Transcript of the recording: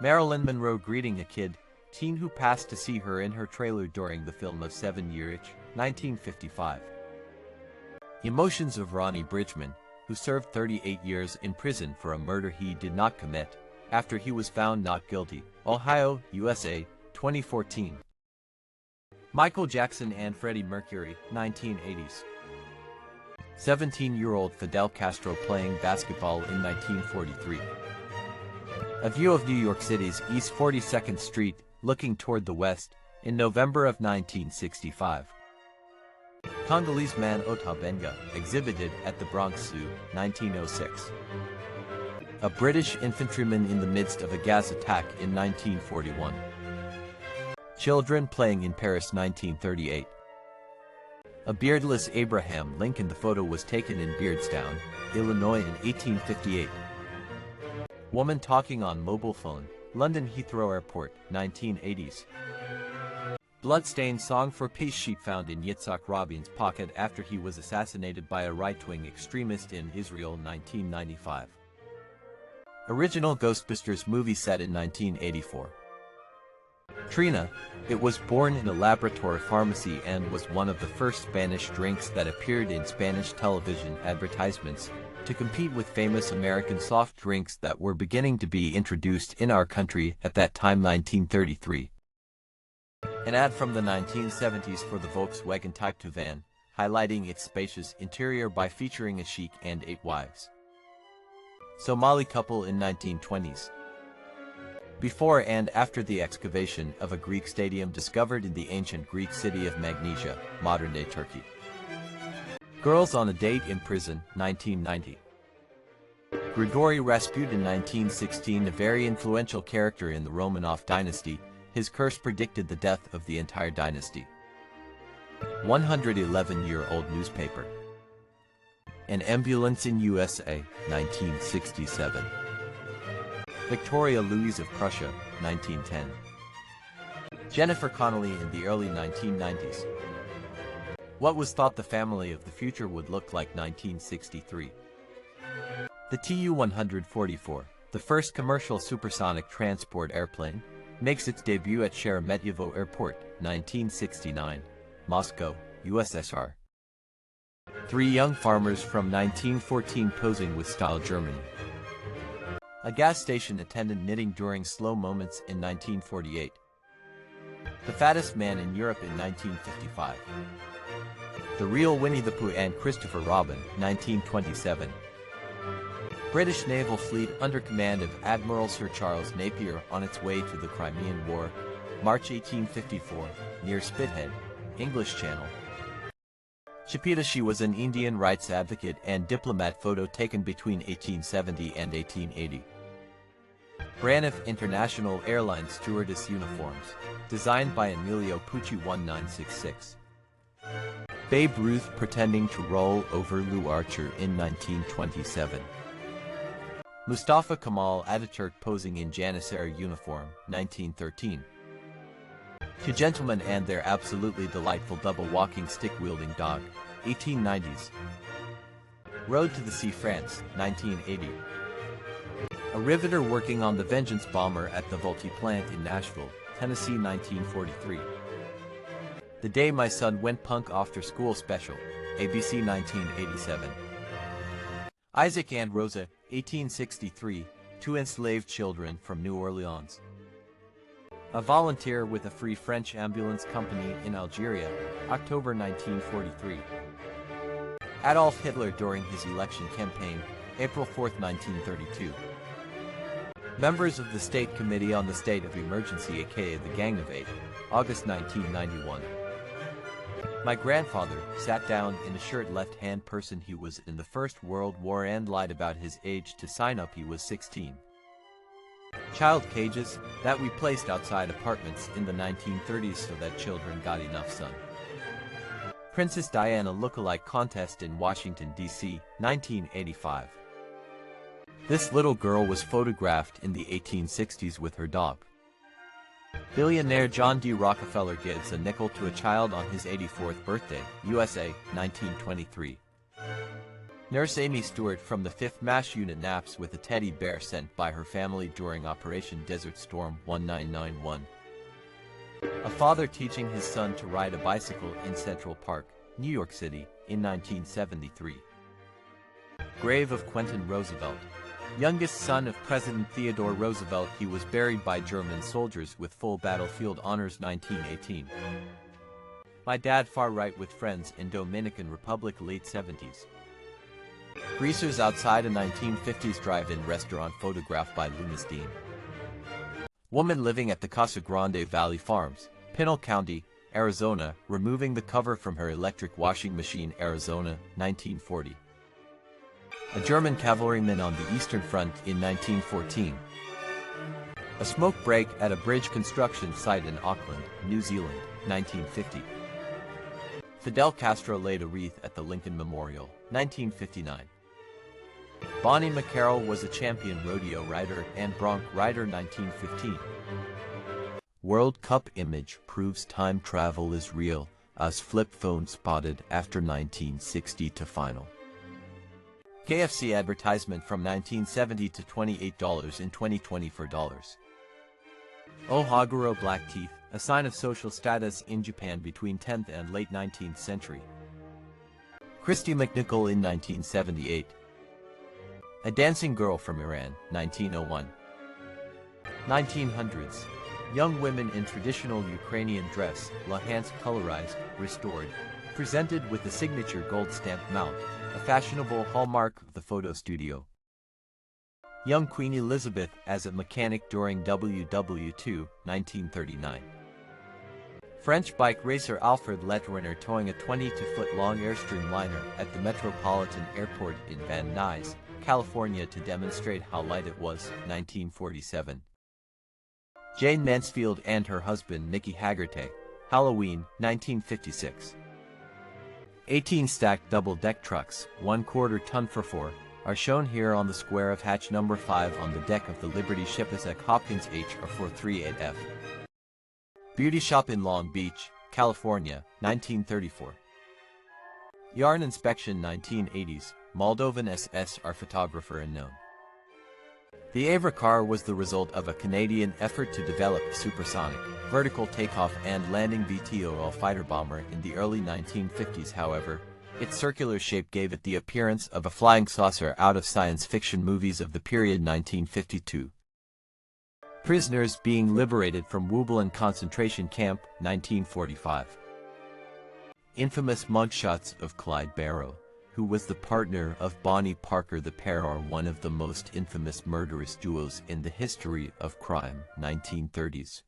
Marilyn Monroe greeting a teen who passed to see her in her trailer during the film of 7 Year Itch, 1955. Emotions of Ronnie Bridgman, who served 38 years in prison for a murder he did not commit, after he was found not guilty. Ohio, USA, 2014. Michael Jackson and Freddie Mercury, 1980s. 17-year-old Fidel Castro playing basketball in 1943. A view of New York City's East 42nd Street, looking toward the west, in November of 1965. Congolese man Ota Benga, exhibited at the Bronx Zoo, 1906. A British infantryman in the midst of a gas attack in 1941. Children playing in Paris, 1938. A beardless Abraham Lincoln. The photo was taken in Beardstown, Illinois in 1858. Woman talking on mobile phone, London Heathrow Airport, 1980s. Bloodstained song for peace sheet found in Yitzhak Rabin's pocket after he was assassinated by a right-wing extremist in Israel, 1995. Original Ghostbusters movie set in 1984. Trina, it was born in a laboratory pharmacy and was one of the first Spanish drinks that appeared in Spanish television advertisements to compete with famous American soft drinks that were beginning to be introduced in our country at that time, 1933. An ad from the 1970s for the Volkswagen Type 2 van, highlighting its spacious interior by featuring a sheik and 8 wives. Somali couple in 1920s. Before and after the excavation of a Greek stadium discovered in the ancient Greek city of Magnesia, modern-day Turkey. Girls on a date in prison, 1990. Grigory Rasputin, 1916, a very influential character in the Romanov dynasty. His curse predicted the death of the entire dynasty. 111-year-old newspaper. An ambulance in USA, 1967. Victoria Louise of Prussia, 1910. Jennifer Connelly in the early 1990s. What was thought the family of the future would look like, 1963. The Tu-144, the first commercial supersonic transport airplane, makes its debut at Sheremetyevo Airport, 1969, Moscow, USSR. 3 young farmers from 1914 posing with style, Germany. A gas station attendant knitting during slow moments in 1948. The fattest man in Europe in 1955. The real Winnie the Pooh and Christopher Robin, 1927. British naval fleet under command of Admiral Sir Charles Napier on its way to the Crimean War, March 1854, near Spithead, English Channel. Chapita, she was an Indian rights advocate and diplomat. Photo taken between 1870 and 1880. Braniff International Airlines stewardess uniforms, designed by Emilio Pucci, 1966. Babe Ruth pretending to roll over Lou Archer in 1927. Mustafa Kemal Ataturk posing in Janissary uniform, 1913. 2 gentlemen and their absolutely delightful double walking stick-wielding dog, 1890s. Road to the Sea, France, 1980. A riveter working on the Vengeance bomber at the Vultee plant in Nashville, Tennessee, 1943. The Day My Son Went Punk After School special, ABC, 1987. Isaac and Rosa, 1863, 2 enslaved children from New Orleans. A volunteer with a Free French Ambulance Company in Algeria, October 1943. Adolf Hitler during his election campaign, April 4, 1932. Members of the State Committee on the State of Emergency, aka the Gang of Eight, August 1991. My grandfather sat down in a shirt left-hand person. He was in the First World War and lied about his age to sign up he was 16. Child cages that we placed outside apartments in the 1930s so that children got enough sun. Princess Diana look-alike contest in Washington, D.C., 1985. This little girl was photographed in the 1860s with her dog. Billionaire John D. Rockefeller gives a nickel to a child on his 84th birthday, USA, 1923. Nurse Amy Stewart from the 5th MASH unit naps with a teddy bear sent by her family during Operation Desert Storm 1991. A father teaching his son to ride a bicycle in Central Park, New York City, in 1973. Grave of Quentin Roosevelt. Youngest son of President Theodore Roosevelt, he was buried by German soldiers with full battlefield honors 1918. My dad far right with friends in Dominican Republic late 70s. Greasers outside a 1950s drive-in restaurant photographed by Loomis Dean. Woman living at the Casa Grande Valley Farms, Pinal County, Arizona, removing the cover from her electric washing machine, Arizona, 1940. A German cavalryman on the Eastern Front in 1914. A smoke break at a bridge construction site in Auckland, New Zealand, 1950. Fidel Castro laid a wreath at the Lincoln Memorial, 1959. Bonnie McCarroll was a champion rodeo rider and bronc rider, 1915. World Cup image proves time travel is real, as flip phone spotted after 1960 to final. KFC advertisement from 1970 to $28 in 2020 for dollars. Ohaguro black teeth, a sign of social status in Japan between 10th and late 19th century. Christy McNichol in 1978. A dancing girl from Iran, 1901. 1900s. Young women in traditional Ukrainian dress, Luhansk colorized, restored, presented with the signature gold stamp mount, a fashionable hallmark of the photo studio. Young Queen Elizabeth as a mechanic during WW2, 1939. French bike racer Alfred Letwiner towing a 22-foot-long Airstream liner at the Metropolitan Airport in Van Nuys, California to demonstrate how light it was, 1947. Jane Mansfield and her husband Mickey Haggerty, Halloween, 1956. 18 stacked double-deck trucks, 1/4 ton for 4, are shown here on the square of hatch number 5 on the deck of the Liberty Shippensek Hopkins HR438F. Beauty shop in Long Beach, California, 1934. Yarn inspection 1980s, Moldovan SSR photographer unknown. The Avra car was the result of a Canadian effort to develop a supersonic, vertical takeoff and landing VTOL fighter bomber in the early 1950s. However, its circular shape gave it the appearance of a flying saucer out of science fiction movies of the period 1952. Prisoners being liberated from Wublan concentration camp, 1945. Infamous mugshots of Clyde Barrow, who was the partner of Bonnie Parker. The pair are one of the most infamous murderous duos in the history of crime, 1930s.